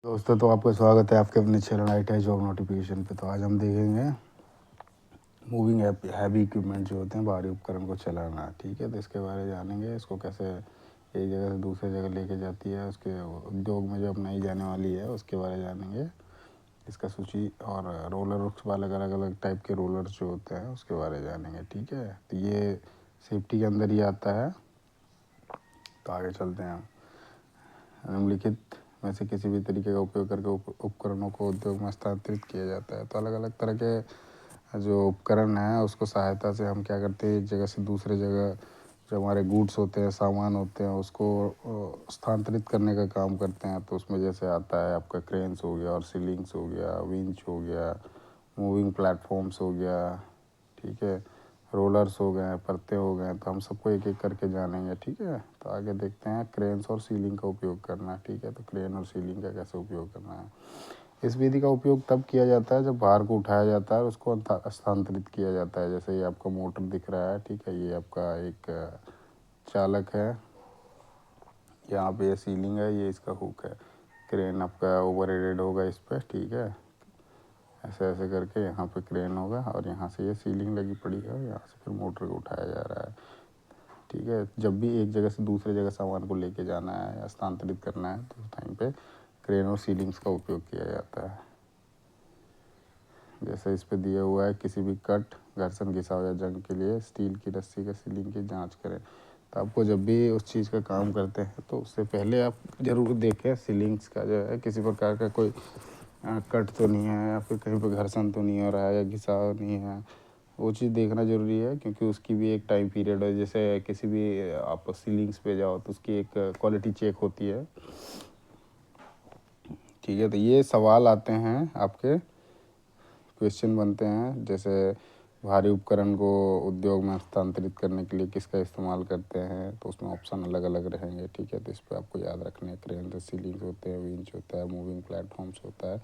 दोस्तों, तो आपका स्वागत है आपके अपने चैनल IT जॉब नोटिफिकेशन पे। तो आज हम देखेंगे मूविंग हैवी इक्विपमेंट जो होते हैं, भारी उपकरण को चलाना। ठीक है, तो इसके बारे में जानेंगे, इसको कैसे एक जगह से दूसरे जगह लेके जाती है, उसके उद्योग में जो अपनाई जाने वाली है उसके बारे में जानेंगे, इसका सूची। और रोलर वाले अलग अलग टाइप के रोलर्स जो होते हैं उसके बारे में जानेंगे। ठीक है, तो ये सेफ्टी के अंदर ही आता है। तो आगे चलते हैं। निम्नलिखित में से किसी भी तरीके का उपयोग करके उपकरणों को उद्योग में हस्तांतरित किया जाता है। तो अलग अलग तरह के जो उपकरण हैं उसको सहायता से हम क्या करते हैं, एक जगह से दूसरे जगह जो हमारे गुड्स होते हैं, सामान होते हैं, उसको स्थानांतरित करने का काम करते हैं। तो उसमें जैसे आता है आपका क्रेन्स हो गया, और सीलिंग्स हो गया, विंच हो गया, मूविंग प्लेटफॉर्म्स हो गया, ठीक है, रोलर्स हो गए, परते हो गए। तो हम सबको एक एक करके जानेंगे। ठीक है, तो आगे देखते हैं क्रेन्स और सीलिंग का उपयोग करना। ठीक है, तो क्रेन और सीलिंग का कैसे उपयोग करना है। इस विधि का उपयोग तब किया जाता है जब भार को उठाया जाता है और उसको स्थानांतरित किया जाता है। जैसे ये आपका मोटर दिख रहा है, ठीक है, ये आपका एक चालक है, यहाँ पे ये सीलिंग है, ये इसका हुक है। क्रेन आपका ओवर हेडेड होगा इस पर, ठीक है, ऐसे ऐसे करके यहाँ पे क्रेन होगा और यहाँ से ये सीलिंग लगी पड़ी है और यहाँ से फिर मोटर को उठाया जा रहा है। ठीक है, जब भी एक जगह से दूसरे जगह सामान को लेके जाना है या स्थानांतरित करना है तो उस टाइम पे क्रेन और सीलिंग्स का उपयोग किया जाता है। जैसे इस पे दिया हुआ है, किसी भी कट, घर्षण, घिसाव या जंग के लिए स्टील की रस्सी का सीलिंग की जांच करें। तो आपको जब भी उस चीज़ का काम करते हैं तो उससे पहले आप ज़रूर देखें सीलिंग्स का जो है किसी प्रकार का कोई कट तो नहीं है, या फिर कहीं पर घर्षण तो नहीं हो रहा है, या घिसाव नहीं है। वो चीज़ देखना ज़रूरी है, क्योंकि उसकी भी एक टाइम पीरियड है। जैसे किसी भी आप सीलिंग्स पे जाओ तो उसकी एक क्वालिटी चेक होती है। ठीक है, तो ये सवाल आते हैं, आपके क्वेश्चन बनते हैं। जैसे भारी उपकरण को उद्योग में हस्तांतरित करने के लिए किसका इस्तेमाल करते हैं, तो उसमें ऑप्शन अलग अलग रहेंगे। ठीक है, तो इस पर आपको याद रखने हैं। क्रेन, सीलिंग होते हैं, विंच होता है, मूविंग प्लेटफॉर्म्स होता है,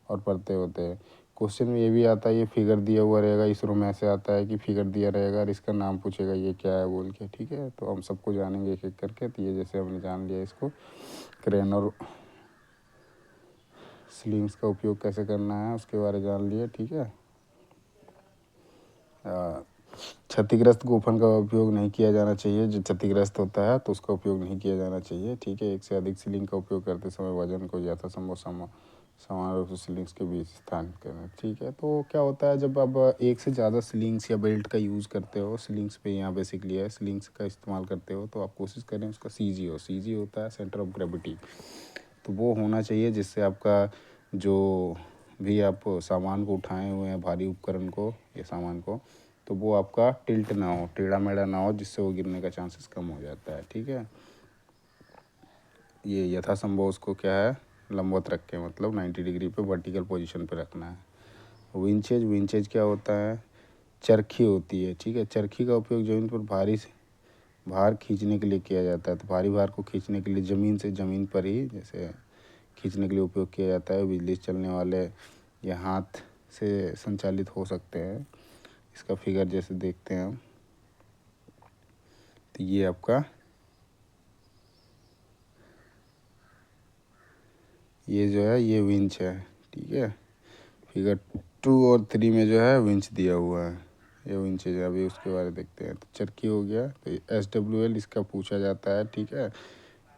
और परते होते हैं। क्वेश्चन में ये भी आता है, ये फिगर दिया हुआ रहेगा, इसरो में ऐसे आता है कि फिगर दिया रहेगा और इसका नाम पूछेगा ये क्या है बोल के। ठीक है, तो हम सबको जानेंगे एक एक करके। तो ये जैसे हमने जान लिया इसको, क्रेन और स्लिंग्स का उपयोग कैसे करना है उसके बारे में जान लिए। ठीक है, क्षतिग्रस्त गोफन का उपयोग नहीं किया जाना चाहिए। जो क्षतिग्रस्त होता है तो उसका उपयोग नहीं किया जाना चाहिए। ठीक है, एक से अधिक सीलिंग का उपयोग करते समय वजन को यथासंभव समान रूप से सीलिंग्स के बीच स्थानित करना। ठीक है, तो क्या होता है, जब आप एक से ज़्यादा सीलिंग्स या बेल्ट का यूज़ करते हो, सीलिंग्स पे यहाँ बेसिकली है, सीलिंग्स का इस्तेमाल करते हो, तो आप कोशिश करें उसका CG होता है सेंटर ऑफ ग्रेविटी, तो वो होना चाहिए, जिससे आपका जो भी आप सामान को उठाए हुए हैं, भारी उपकरण को या सामान को, तो वो आपका टिल्ट ना हो, टेढ़ा मेढ़ा ना हो, जिससे वो गिरने का चांसेस कम हो जाता है। ठीक है, ये यथासंभव उसको क्या है, लंबवत रख के, मतलब 90 डिग्री पे वर्टिकल पोजीशन पे रखना है। विंचेज क्या होता है, चरखी होती है। ठीक है, चरखी का उपयोग जमीन पर भार खींचने के लिए किया जाता है। तो भारी भार को खींचने के लिए ज़मीन से ज़मीन पर ही जैसे खींचने के लिए उपयोग किया जाता है। बिजली से चलने वाले या हाथ से संचालित हो सकते हैं। इसका फिगर जैसे देखते हैं हम, तो ये आपका ये जो है ये विंच है। ठीक है, फिगर 2 और 3 में जो है विंच दिया हुआ है, ये विंच है। अभी उसके बारे में देखते हैं। तो चरखी हो गया, तो SWL इसका पूछा जाता है। ठीक है,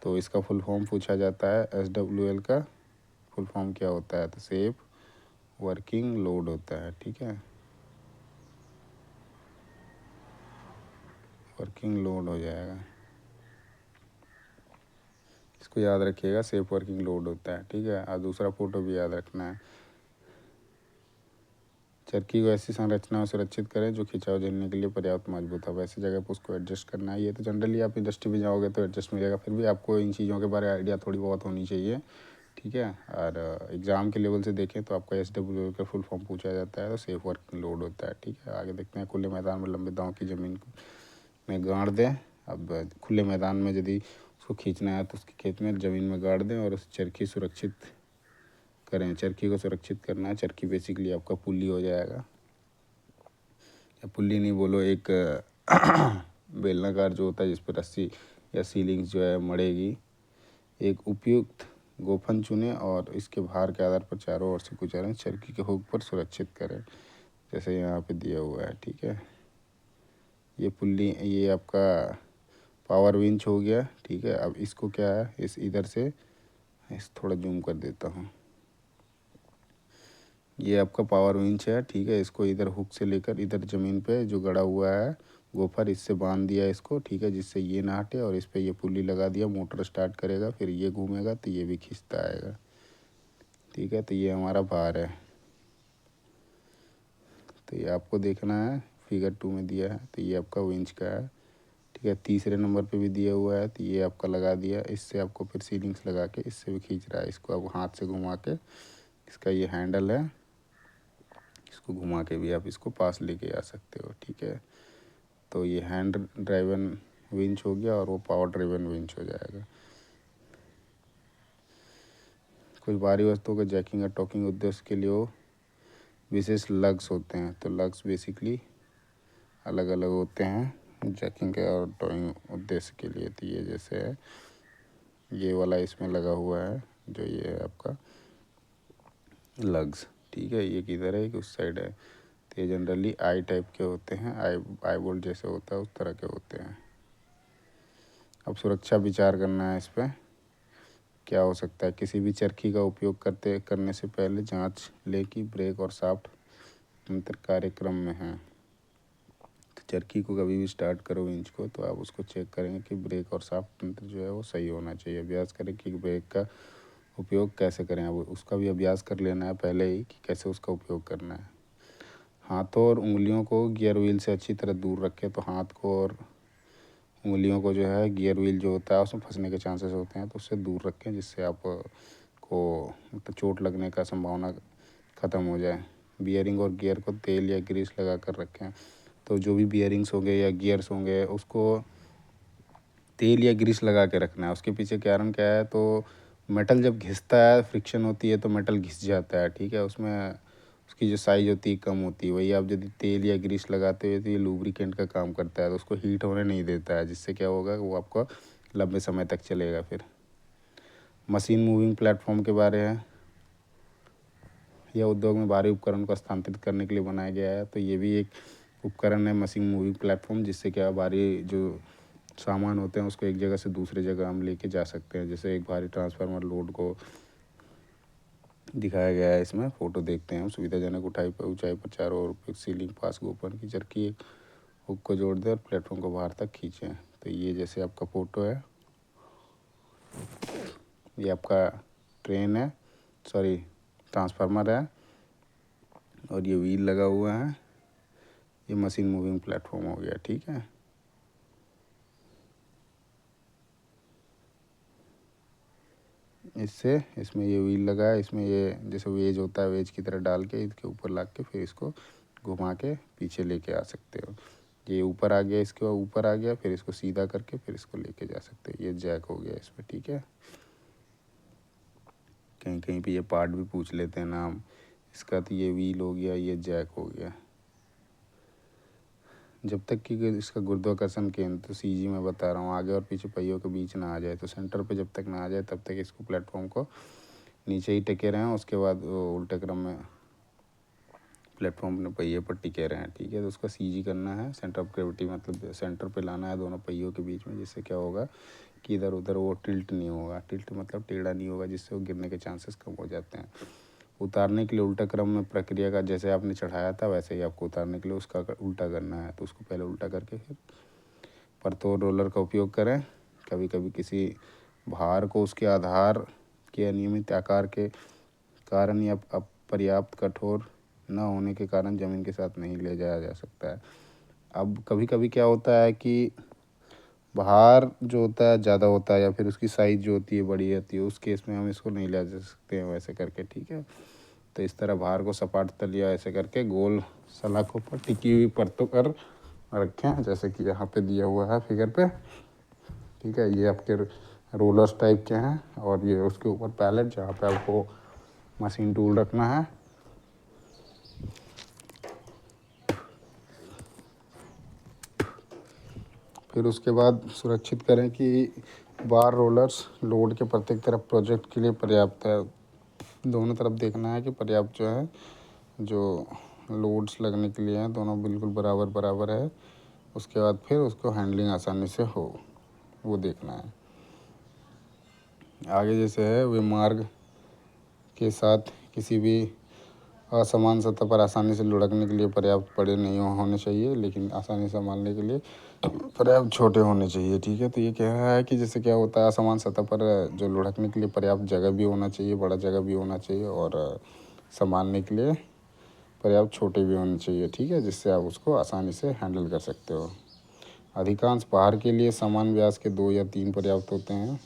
तो इसका फुल फॉर्म पूछा जाता है। SWL का फुल फॉर्म क्या होता है, तो सेफ वर्किंग लोड होता है। ठीक है, वर्किंग लोड हो जाएगा, इसको याद रखिएगा, सेफ वर्किंग लोड होता है। ठीक है, और दूसरा फोटो भी याद रखना है। चरखी को ऐसी संरचना में सुरक्षित करें जो खिंचाव झेलने के लिए पर्याप्त मजबूत हो, वैसी जगह पर उसको एडजस्ट करना है। ये तो जनरली आप इंडस्ट्री में जाओगे तो एडजस्ट मिलेगा, फिर भी आपको इन चीज़ों के बारे में आइडिया थोड़ी बहुत होनी चाहिए। ठीक है, और एग्ज़ाम के लेवल से देखें तो आपका SWL का फुल फॉर्म पूछा जाता है, तो सेफ वर्किंग लोड होता है। ठीक है, आगे देखते हैं। खुले मैदान में लंबे दांव की ज़मीन में गाड़ दें। अब खुले मैदान में यदि उसको खींचना है तो उसके खेत में ज़मीन में गाड़ दें और उस चरखी सुरक्षित करें। चरखी को सुरक्षित करना है। चरखी बेसिकली आपका पुल्ली हो जाएगा, या पुल्ली नहीं बोलो, एक बेलनाकार जो होता है जिस पर रस्सी या सीलिंग्स जो है मड़ेगी। एक उपयुक्त गोफन चुनें और इसके भार के आधार पर चारों ओर से कुचलें, चरखी के हुक पर सुरक्षित करें, जैसे यहाँ पे दिया हुआ है। ठीक है, ये पुल्ली, ये आपका पावर विंच हो गया। ठीक है, अब इसको क्या है, इस इधर से इस थोड़ा जूम कर देता हूँ, ये आपका पावर विंच है। ठीक है, इसको इधर हुक से लेकर इधर ज़मीन पे जो गड़ा हुआ है गोफर, इससे बांध दिया इसको। ठीक है, जिससे ये ना हटे, और इस पर ये पुल्ली लगा दिया, मोटर स्टार्ट करेगा, फिर ये घूमेगा तो ये भी खींचता आएगा। ठीक है, तो ये हमारा भार है। तो ये आपको देखना है, फिगर 2 में दिया है, तो ये आपका विंच का है। ठीक है, तीसरे नंबर पे भी दिया हुआ है, तो ये आपका लगा दिया, इससे आपको फिर सीलिंग्स लगा के इससे भी खींच रहा है। इसको आप हाथ से घुमा के, इसका ये हैंडल है, इसको घुमा के भी आप इसको पास लेके आ सकते हो। ठीक है, तो ये हैंड ड्राइवन विंच हो गया और वो पावर ड्राइवन विंच हो जाएगा। कुछ भारी वस्तुओं के जैकिंग और टॉकिंग उद्देश्य के लिए वो विशेष लग्स होते हैं। तो लग्स बेसिकली अलग अलग होते हैं जैकिंग के और टॉइंग उद्देश्य के लिए। तो ये जैसे है, ये वाला इसमें लगा हुआ है, जो ये है आपका लग्स। ठीक है, ये किधर है, कि उस साइड है। तो ये जनरली आई टाइप के होते हैं, आई बोल्ट जैसे होता है उस तरह के होते हैं। अब सुरक्षा विचार करना है इस पर, क्या हो सकता है। किसी भी चरखी का उपयोग करने से पहले जांच लें कि ब्रेक और शाफ्ट तंत्र कार्यक्रम में हैं। तो चरखी को कभी भी स्टार्ट करो विंच को, तो आप उसको चेक करेंगे कि ब्रेक और शाफ्ट तंत्र जो है वो सही होना चाहिए। अभ्यास करें कि ब्रेक का उपयोग कैसे करें, अब उसका भी अभ्यास कर लेना है पहले ही कि कैसे उसका उपयोग करना है। हाथों और उंगलियों को गियर व्हील से अच्छी तरह दूर रखें। तो हाथ को और उंगलियों को जो है गियर व्हील जो होता है उसमें फंसने के चांसेस होते हैं, तो उससे दूर रखें, जिससे आप को मतलब चोट लगने का संभावना ख़त्म हो जाए। बियरिंग और गियर को तेल या ग्रीस लगा कर रखें। तो जो भी बियरिंग्स होंगे या गियर्स होंगे उसको तेल या ग्रीस लगा के रखना है। उसके पीछे कारण क्या है, तो मेटल जब घिसता है, फ्रिक्शन होती है तो मेटल घिस जाता है। ठीक है, उसमें उसकी जो साइज़ होती है कम होती है। वही आप यदि तेल या ग्रीस लगाते हुए, तो ये लूब्रिकेंट का काम करता है, तो उसको हीट होने नहीं देता है, जिससे क्या होगा, वो आपको लंबे समय तक चलेगा। फिर मशीन मूविंग प्लेटफॉर्म के बारे है, यह उद्योग में भारी उपकरण को स्थानांतरित करने के लिए बनाया गया है। तो ये भी एक उपकरण है, मशीन मूविंग प्लेटफॉर्म, जिससे क्या भारी जो सामान होते हैं उसको एक जगह से दूसरी जगह हम लेके जा सकते हैं। जैसे एक भारी ट्रांसफार्मर लोड को दिखाया गया है, इसमें फ़ोटो देखते हैं। सुविधाजनक ऊंचाई पर चारों ओर सीलिंग पास गोपन की चरखी एक हुक को जोड़ दें और प्लेटफॉर्म को बाहर तक खींचें। तो ये जैसे आपका फ़ोटो है, ये आपका ट्रेन है, सॉरी ट्रांसफार्मर है, और ये व्हील लगा हुआ है, ये मशीन मूविंग प्लेटफॉर्म हो गया। ठीक है, इससे इसमें ये व्हील लगा है, इसमें ये जैसे वेज होता है, वेज की तरह डाल के इसके ऊपर ला के फिर इसको घुमा के पीछे लेके आ सकते हो। ये ऊपर आ गया, इसके ऊपर आ गया, फिर इसको सीधा करके फिर इसको लेके जा सकते हो। ये जैक हो गया इसमें। ठीक है, कहीं कहीं पे ये पार्ट भी पूछ लेते हैं नाम इसका, तो ये व्हील हो गया, ये जैक हो गया। जब तक कि इसका गुरुत्वाकर्षण केंद्र, तो सीजी में बता रहा हूँ, आगे और पीछे पहियों के बीच ना आ जाए, तो सेंटर पे जब तक ना आ जाए तब तक इसको प्लेटफॉर्म को नीचे ही टिके रहें। उसके बाद उल्टे क्रम में प्लेटफॉर्म अपने पहिए पर टिके रहें। ठीक है, तो उसका सीजी करना है, सेंटर ऑफ ग्रेविटी मतलब सेंटर पे लाना है दोनों पहियों के बीच में, जिससे क्या होगा कि इधर उधर वो टिल्ट नहीं होगा। टिल्ट मतलब टेढ़ा नहीं होगा, जिससे वो गिरने के चांसेस कम हो जाते हैं। उतारने के लिए उल्टा क्रम में प्रक्रिया का, जैसे आपने चढ़ाया था वैसे ही आपको उतारने के लिए उसका उल्टा करना है। तो उसको पहले उल्टा करके फिर परतोड़ रोलर का उपयोग करें। कभी कभी किसी भार को उसके आधार के अनियमित आकार के कारण या अपर्याप्त कठोर न होने के कारण ज़मीन के साथ नहीं ले जाया जा सकता है। अब कभी कभी क्या होता है कि भार जो होता है ज़्यादा होता है, या फिर उसकी साइज़ जो होती है बड़ी होती है, उस केस में हम इसको नहीं ले जा सकते हैं वैसे करके। ठीक है, तो इस तरह भार को सपाट तलिया ऐसे करके गोल सलाखों पर टिकी हुई परतों पर रखें, जैसे कि यहाँ पे दिया हुआ है फिगर पे। ठीक है, ये आपके रोलर्स टाइप के हैं, और ये उसके ऊपर पैलेट जहाँ पे आपको मशीन टूल रखना है। फिर उसके बाद सुरक्षित करें कि बार रोलर्स लोड के प्रत्येक तरफ प्रोजेक्ट के लिए पर्याप्त है। दोनों तरफ देखना है कि पर्याप्त जो है, जो लोड्स लगने के लिए हैं, दोनों बिल्कुल बराबर बराबर है। उसके बाद फिर उसको हैंडलिंग आसानी से हो, वो देखना है। आगे जैसे है, वे मार्ग के साथ किसी भी असमान सतह पर आसानी से लुढ़कने के लिए पर्याप्त बड़े नहीं होने चाहिए, लेकिन आसानी से संभालने के लिए पर्याप्त छोटे होने चाहिए। ठीक है, तो ये कह रहा है कि जैसे क्या होता है, असमान सतह पर जो लुढ़कने के लिए पर्याप्त जगह भी होना चाहिए, बड़ा जगह भी होना चाहिए, और संभालने के लिए पर्याप्त छोटे भी होने चाहिए। ठीक है, जिससे आप उसको आसानी से हैंडल कर सकते हो। अधिकांश भार के लिए समान व्यास के 2 या 3 पर्याप्त होते हैं।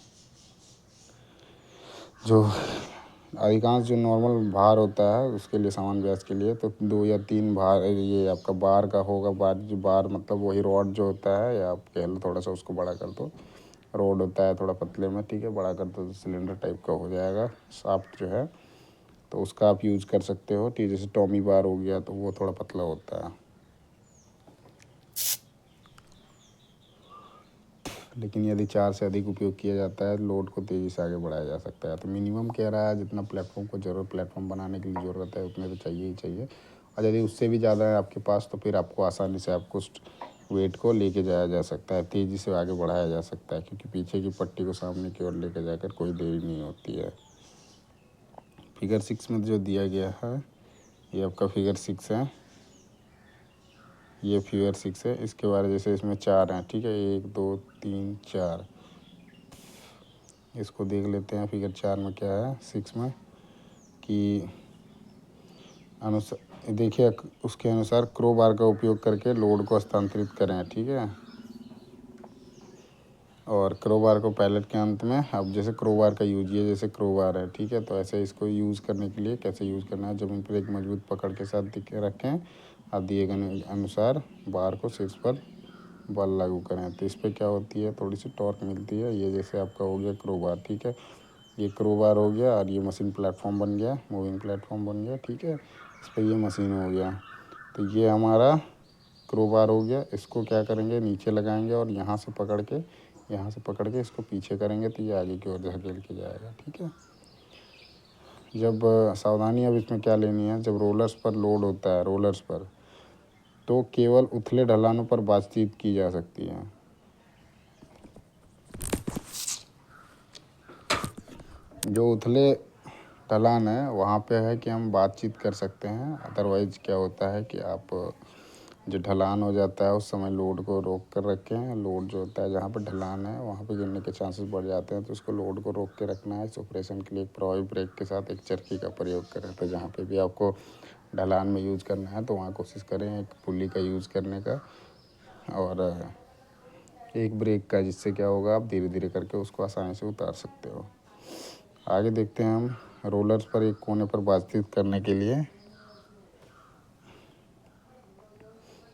जो अधिकांश जो नॉर्मल भार होता है उसके लिए, समान व्यास के लिए, तो 2 या 3 भार ये आपका बार का होगा। बार मतलब वही रॉड जो होता है, या आप कह लो थोड़ा सा उसको बड़ा कर दो, रॉड होता है थोड़ा पतले में, ठीक है, बड़ा कर दो तो सिलेंडर टाइप का हो जाएगा, शाफ्ट जो है, तो उसका आप यूज़ कर सकते हो। ठीक, जैसे टॉमी बार हो गया तो वो थोड़ा पतला होता है, लेकिन यदि 4 से अधिक उपयोग किया जाता है, लोड को तेज़ी से आगे बढ़ाया जा सकता है। तो मिनिमम कह रहा है जितना प्लेटफॉर्म को ज़रूरत, प्लेटफॉर्म बनाने के लिए ज़रूरत है, उतने तो चाहिए ही चाहिए। और यदि उससे भी ज़्यादा है आपके पास, तो फिर आपको आसानी से आपको वेट को लेके जाया जा सकता है, तेज़ी से आगे बढ़ाया जा सकता है, क्योंकि पीछे की पट्टी को सामने की ओर लेके जाकर कोई देरी नहीं होती है। फिगर 6 में जो दिया गया है, ये आपका फिगर 6 है, ये फिगर 6 है। इसके बारे जैसे इसमें 4 हैं, ठीक है, 1 2 3 4। इसको देख लेते हैं फिगर 4 में क्या है, 6 में, कि अनुसार देखिए, उसके अनुसार क्रो बार का उपयोग करके लोड को हस्तांतरित करें। ठीक है, और क्रो बार को पैलेट के अंत में, अब जैसे क्रो बार का यूज, ये जैसे क्रो बार है, ठीक है, तो ऐसे इसको यूज़ करने के लिए कैसे यूज़ करना है, ज़मीन पर एक मजबूत पकड़ के साथ रखें, आप दिए गए अनुसार बार को शीर्ष पर बल लागू करें, तो इस पर क्या होती है, थोड़ी सी टॉर्क मिलती है। ये जैसे आपका हो गया क्रो बार, ठीक है, ये क्रो बार हो गया, और ये मशीन प्लेटफॉर्म बन गया, मूविंग प्लेटफॉर्म बन गया। ठीक है, इस पर ये मशीन हो गया, तो ये हमारा क्रो बार हो गया। इसको क्या करेंगे, नीचे लगाएंगे, और यहाँ से पकड़ के इसको पीछे करेंगे, तो ये आगे की ओर धकेल के जाएगा। ठीक है, जब सावधानी अब इसमें क्या लेनी है, जब रोलर्स पर लोड होता है, रोलर्स पर, तो केवल उथले ढलानों पर बातचीत की जा सकती है। जो उथले ढलान है वहाँ पे है कि हम बातचीत कर सकते हैं, अदरवाइज क्या होता है कि आप जो ढलान हो जाता है उस समय लोड को रोक कर रखें। लोड जो होता है जहाँ पे ढलान है वहाँ पे गिरने के चांसेस बढ़ जाते हैं, तो उसको लोड को रोक के रखना है। इस ऑपरेशन के लिए एक प्रभावी ब्रेक के साथ एक चरखी का प्रयोग करें। तो जहाँ पे भी आपको ढलान में यूज़ करना है तो वहाँ कोशिश करें एक पुल्ली का यूज़ करने का, और एक ब्रेक का, जिससे क्या होगा, आप धीरे धीरे करके उसको आसानी से उतार सकते हो। आगे देखते हैं हम रोलर्स पर एक कोने पर बातचीत करने के लिए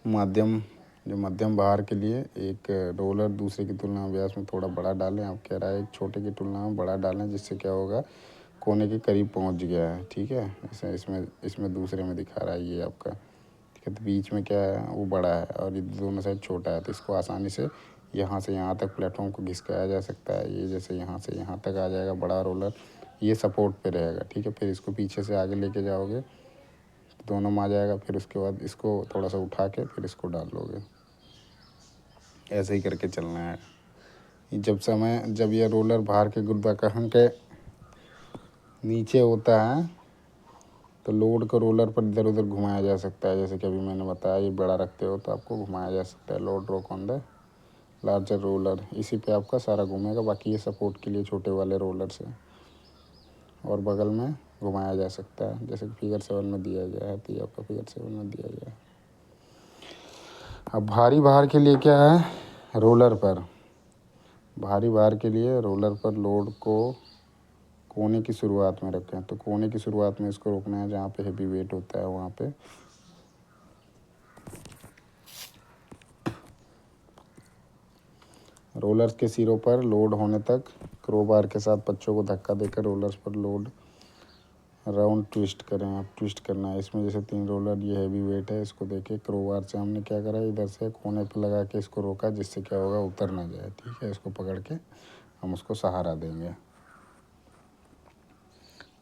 मध्यम भार के लिए एक रोलर दूसरे की तुलना में व्यास में थोड़ा बड़ा डालें। आप कह रहा है एक छोटे की तुलना में बड़ा डालें, जिससे क्या होगा, कोने के करीब पहुंच गया है। ठीक है, जैसे इसमें दूसरे में दिखा रहा है ये आपका, ठीक है, तो बीच में क्या है, वो बड़ा है, और ये दोनों साइड छोटा है, तो इसको आसानी से यहाँ से यहाँ तक प्लेटफॉर्म को घिसकाया जा सकता है। ये जैसे यहाँ से यहाँ तक आ जाएगा बड़ा रोलर, ये सपोर्ट पे रहेगा। ठीक है, फिर इसको पीछे से आगे लेके जाओगे तो दोनों में आ जाएगा। फिर उसके बाद इसको थोड़ा सा उठा के फिर इसको डाल लोगे, ऐसे ही करके चलना है। जब यह रोलर भार के गुरुत्वाकर्षण के नीचे होता है तो लोड को रोलर पर इधर उधर घुमाया जा सकता है। जैसे कि अभी मैंने बताया, ये बड़ा रखते हो तो आपको घुमाया जा सकता है, लोड रोक ऑन द लार्जर रोलर, इसी पे आपका सारा घूमेगा। बाकी ये सपोर्ट के लिए छोटे वाले रोलर से और बगल में घुमाया जा सकता है, जैसे कि फिगर 7 में दिया गया है, तो ये आपका फिगर 7 में दिया गया है। अब भारी भार के लिए क्या है, भारी भार के लिए रोलर पर लोड को कोने की शुरुआत में रखें। तो कोने की शुरुआत में इसको रोकना है, जहाँ पे हेवी वेट होता है वहाँ पे। रोलर्स के सिरों पर लोड होने तक क्रो बार के साथ पच्चों को धक्का देकर रोलर्स पर लोड राउंड ट्विस्ट करें, आप ट्विस्ट करना है इसमें। जैसे 3 रोलर, ये हैवी वेट है, इसको देखिए क्रोबार से हमने क्या करा, इधर से कोने पे लगा के इसको रोका, जिससे क्या होगा उतर ना जाए। ठीक है, इसको पकड़ के हम उसको सहारा देंगे।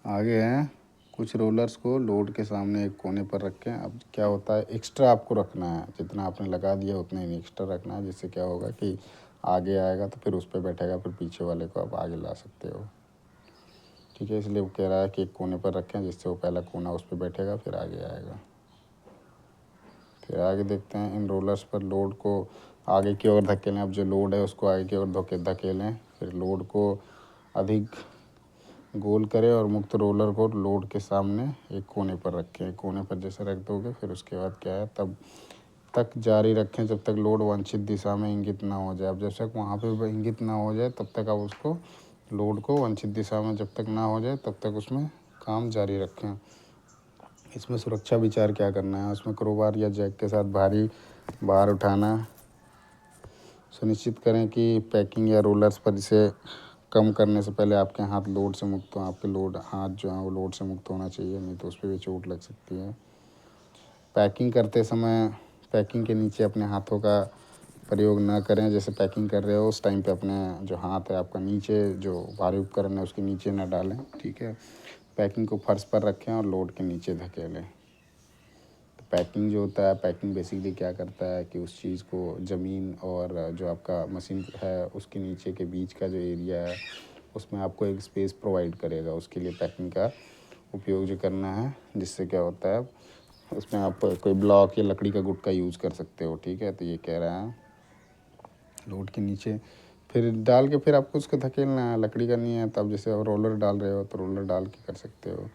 आगे हैं, कुछ रोलर्स को लोड के सामने एक कोने पर रखें। अब क्या होता है, एक्स्ट्रा आपको रखना है, जितना आपने लगा दिया उतना ही एक्स्ट्रा रखना है, जिससे क्या होगा कि आगे आएगा तो फिर उस पर बैठेगा, फिर पीछे वाले को आप आगे ला सकते हो। ठीक है, इसलिए वो कह रहा है कि एक कोने पर रखें, जिससे वो पहला कोना उस पर बैठेगा फिर आगे आएगा। फिर आगे देखते हैं, इन रोलर्स पर लोड को आगे की ओर धकेलें। अब जो लोड है उसको आगे की ओर धकेलें। फिर लोड को अधिक गोल करें और मुक्त रोलर को लोड के सामने एक कोने पर रखें। कोने पर जैसे रख दोगे फिर उसके बाद क्या है, तब तक जारी रखें जब तक लोड वांछित दिशा में इंगित ना हो जाए। अब जब तक वहाँ पे इंगित ना हो जाए तब तक आप उसको लोड को वांछित दिशा में जब तक ना हो जाए तब तक उसमें काम जारी रखें। इसमें सुरक्षा विचार क्या करना है, उसमें क्रोबार या जैक के साथ भारी भार उठाना। सुनिश्चित करें कि पैकिंग या रोलर्स पर इसे कम करने से पहले आपके हाथ लोड से मुक्त हो। आपके हाथ जो है वो लोड से मुक्त होना चाहिए, नहीं तो उस पर भी चोट लग सकती है। पैकिंग करते समय पैकिंग के नीचे अपने हाथों का प्रयोग ना करें। जैसे पैकिंग कर रहे हो उस टाइम पे अपने जो हाथ है आपका नीचे, जो भारी उपकरण है उसके नीचे ना डालें। ठीक है, पैकिंग को फर्श पर रखें और लोड के नीचे धकेलें। तो पैकिंग जो होता है, पैकिंग बेसिकली क्या करता है कि उस चीज़ को ज़मीन और जो आपका मशीन है उसके नीचे के बीच का जो एरिया है उसमें आपको एक स्पेस प्रोवाइड करेगा। उसके लिए पैकिंग का उपयोग जो करना है, जिससे क्या होता है उसमें आप कोई ब्लॉक या लकड़ी का गुट का यूज़ कर सकते हो। ठीक है, तो ये कह रहा है लोड के नीचे फिर डाल के फिर आपको उसको धकेलना है। लकड़ी का नहीं है तो आप जैसे आप रोलर डाल रहे हो तो रोलर डाल के कर सकते हो।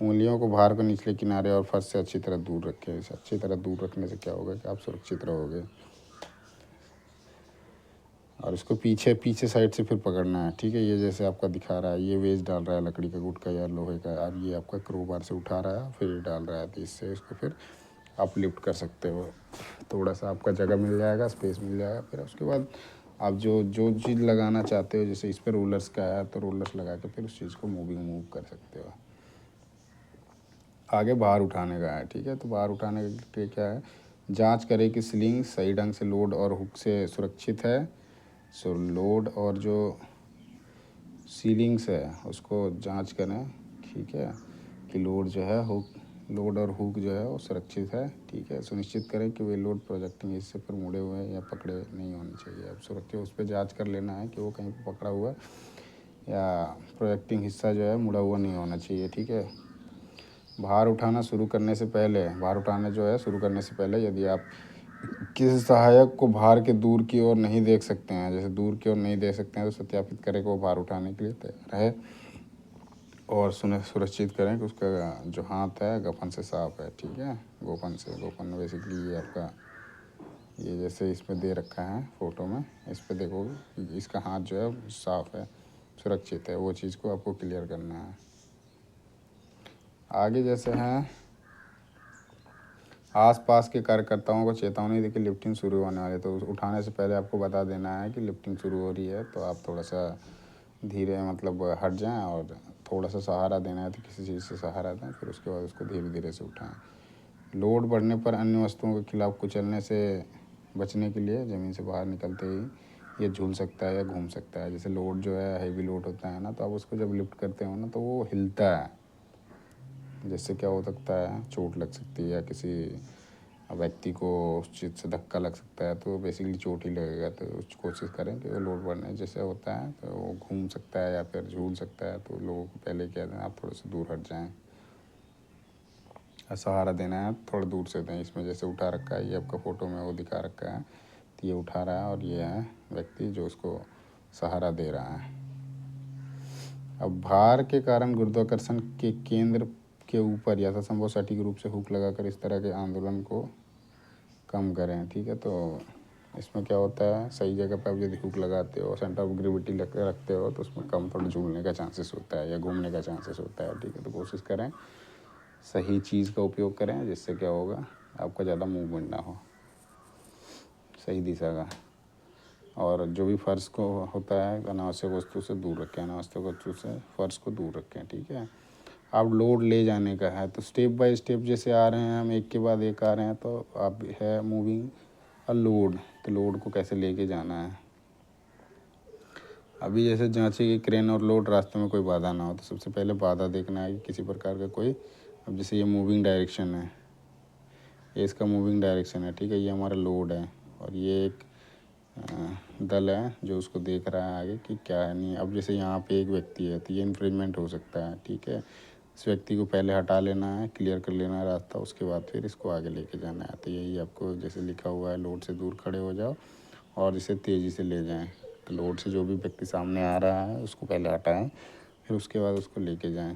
उंगलियों को भार को निचले किनारे और फर्श से अच्छी तरह दूर रखें। इसे अच्छी तरह दूर रखने से क्या होगा कि आप सुरक्षित रहोगे। और इसको पीछे पीछे साइड से फिर पकड़ना है। ठीक है, ये जैसे आपका दिखा रहा है, ये वेज डाल रहा है लकड़ी का गुट का या लोहे का, और ये आपका क्रोबार से उठा रहा है फिर ये डाल रहा है, तो इससे इसको फिर आप लिफ्ट कर सकते हो। थोड़ा सा आपका जगह मिल जाएगा, स्पेस मिल जाएगा। फिर उसके बाद आप जो जो चीज़ लगाना चाहते हो, जैसे इस पर रोलर्स का है तो रोलर्स लगा के फिर उस चीज़ को मूव कर सकते हो। आगे भार उठाने का है। ठीक है, तो भार उठाने के लिए क्या है, जांच करें कि स्लिंग सही ढंग से लोड और हुक से सुरक्षित है। सो लोड और जो सीलिंग्स है उसको जांच करें। ठीक है, कि लोड जो है लोड और हुक जो है वो सुरक्षित है। ठीक है, सुनिश्चित करें कि वे लोड प्रोजेक्टिंग हिस्से पर मुड़े हुए हैं या पकड़े नहीं होने चाहिए। अब सुरक्षित उस पर जाँच कर लेना है कि वो कहीं पर पकड़ा हुआ है या प्रोजेक्टिंग हिस्सा जो है मुड़ा हुआ नहीं होना चाहिए। ठीक है, भार उठाना शुरू करने से पहले, भार उठाना जो है शुरू करने से पहले यदि आप किसी सहायक को भार के दूर की ओर नहीं देख सकते हैं, जैसे दूर की ओर नहीं देख सकते हैं, तो सत्यापित करें कि वो भार उठाने के लिए तैयार है और सुनिश्चित करें कि उसका जो हाथ है गोफन से साफ है। ठीक है, गोफन बेसिकली ये आपका, ये जैसे इसमें दे रखा है फ़ोटो में, इस पर देखोगे कि इसका हाथ जो है साफ है, सुरक्षित है, वो चीज़ को आपको क्लियर करना है। आगे जैसे हैं, आसपास के कार्यकर्ताओं को चेतावनी दी कि लिफ्टिंग शुरू होने वाली है, तो उठाने से पहले आपको बता देना है कि लिफ्टिंग शुरू हो रही है, तो आप थोड़ा सा धीरे मतलब हट जाएं और थोड़ा सा सहारा देना है तो किसी चीज़ से सहारा दें, फिर उसके बाद उसको धीरे धीरे से उठाएं। लोड बढ़ने पर अन्य वस्तुओं के खिलाफ कुचलने से बचने के लिए ज़मीन से बाहर निकलते ही ये झूल सकता है या घूम सकता है। जैसे लोड जो है हैवी लोड होता है ना, तो आप उसको जब लिफ्ट करते हो ना तो वो हिलता है, जिससे क्या हो सकता है चोट लग सकती है या किसी व्यक्ति को उस चीज़ से धक्का लग सकता है, तो बेसिकली चोट ही लगेगा। तो कोशिश करें कि वो लोड बढ़ने जैसे होता है तो वो घूम सकता है या फिर झूल सकता है, तो लोगों को पहले कह दें आप थोड़े से दूर हट जाएं। सहारा देना है थोड़ा दूर से दें। इसमें जैसे उठा रखा है, ये आपका फ़ोटो में वो दिखा रखा है, तो ये उठा रहा है और ये है व्यक्ति जो उसको सहारा दे रहा है। अब भार के कारण गुरुत्वाकर्षण के केंद्र के ऊपर यथासंभव सटीक रूप से हुक लगाकर इस तरह के आंदोलन को कम करें। ठीक है, तो इसमें क्या होता है, सही जगह पर आप यदि हुक लगाते हो, सेंटर ऑफ ग्रेविटी रखते हो, तो उसमें कम थोड़ा झूलने का चांसेस होता है या घूमने का चांसेस होता है। ठीक है, तो कोशिश करें सही चीज़ का उपयोग करें, जिससे क्या होगा आपका ज़्यादा मूवमेंट ना हो, सही दिशा का। और जो भी फर्श को होता है अनावश्यक वस्तु से दूर रखें, अनावश्यक वस्तु से फर्श को दूर रखें। ठीक है, आप लोड ले जाने का है। तो स्टेप बाय स्टेप जैसे आ रहे हैं हम, एक के बाद एक आ रहे हैं, तो आप है मूविंग अ लोड। तो लोड को कैसे लेके जाना है। अभी जैसे जांचे कि क्रेन और लोड रास्ते में कोई बाधा ना हो, तो सबसे पहले बाधा देखना है कि किसी प्रकार का कोई, अब जैसे ये मूविंग डायरेक्शन है, ये इसका मूविंग डायरेक्शन है, ठीक है, ये हमारा लोड है और ये एक दल है जो उसको देख रहा है आगे कि क्या है नहीं। अब जैसे यहाँ पे एक व्यक्ति है तो ये इन्फ्रिंजमेंट हो सकता है, ठीक है। इस व्यक्ति को पहले हटा लेना है, क्लियर कर लेना है रास्ता, उसके बाद फिर इसको आगे लेके जाना है। तो यही आपको जैसे लिखा हुआ है, लोड से दूर खड़े हो जाओ और इसे तेज़ी से ले जाएं। तो लोड से जो भी व्यक्ति सामने आ रहा है उसको पहले हटाएं, फिर उसके बाद उसको लेके जाएं।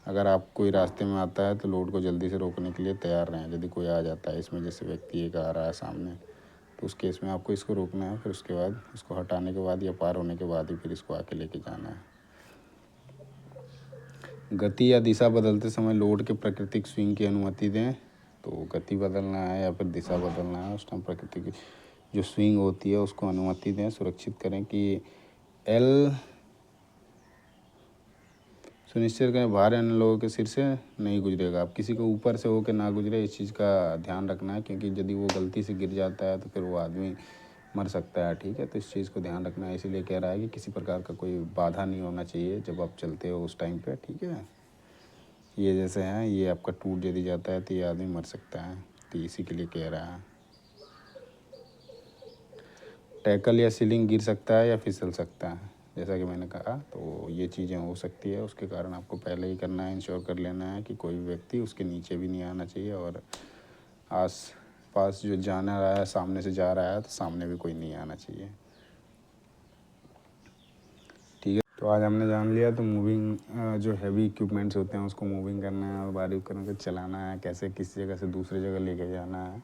अगर आप कोई रास्ते में आता है तो लोड को जल्दी से रोकने के लिए तैयार रहें। यदि कोई आ जाता है इसमें, जैसे व्यक्ति एक आ रहा है सामने, तो उस केस में आपको इसको रोकना है, फिर उसके बाद इसको हटाने के बाद या पार होने के बाद ही फिर इसको आके लेके जाना है। गति या दिशा बदलते समय लोड के प्राकृतिक स्विंग की अनुमति दें। तो गति बदलना है या फिर दिशा बदलना है, उस टाइम प्रकृति की जो स्विंग होती है उसको अनुमति दें। सुरक्षित करें कि एल सुनिश्चित करें बाहर अन्य लोगों के सिर से नहीं गुजरेगा। आप किसी को ऊपर से होकर ना गुजरे, इस चीज़ का ध्यान रखना है, क्योंकि यदि वो गलती से गिर जाता है तो फिर वो आदमी मर सकता है, ठीक है। तो इस चीज़ को ध्यान रखना है, इसीलिए कह रहा है कि किसी प्रकार का कोई बाधा नहीं होना चाहिए जब आप चलते हो उस टाइम पे, ठीक है। ये जैसे है, ये आपका टूट यदि जाता है तो ये आदमी मर सकता है, तो इसी के लिए कह रहा है। टैकल या सीलिंग गिर सकता है या फिसल सकता है, जैसा कि मैंने कहा, तो ये चीज़ें हो सकती है। उसके कारण आपको पहले ही करना है, इंश्योर कर लेना है कि कोई व्यक्ति उसके नीचे भी नहीं आना चाहिए और आस पास जो जाना रहा है, सामने से जा रहा है तो सामने भी कोई नहीं आना चाहिए, ठीक है। तो आज हमने जान लिया तो मूविंग जो हैवी इक्विपमेंट्स होते हैं उसको मूविंग करना है और भारी उपकरण को चलाना है, कैसे किस जगह से दूसरी जगह लेके जाना है।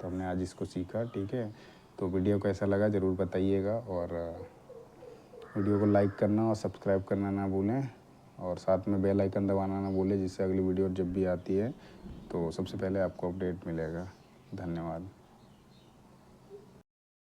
तो हमने आज इसको सीखा, ठीक है। तो वीडियो कैसा लगा ज़रूर बताइएगा और वीडियो को लाइक करना और सब्सक्राइब करना ना भूलें और साथ में बेल आइकन दबाना ना भूलें, जिससे अगली वीडियो जब भी आती है तो सबसे पहले आपको अपडेट मिलेगा। धन्यवाद।